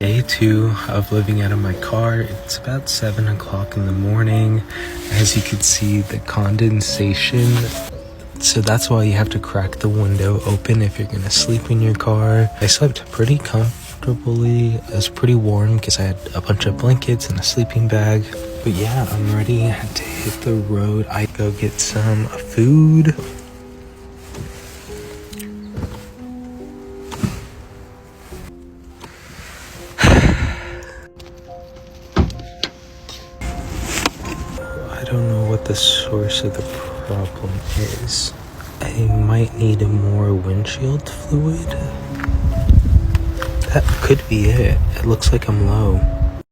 Day 2 of living out of my car. It's about 7 o'clock in the morning. As you can see, the condensation. So that's why you have to crack the window open if you're gonna sleep in your car. I slept pretty comfortably. It was pretty warm because I had a bunch of blankets and a sleeping bag. But yeah, I'm ready to hit the road. I go get some food. I don't know what the source of the problem is. I might need more windshield fluid. That could be it. It looks like I'm low.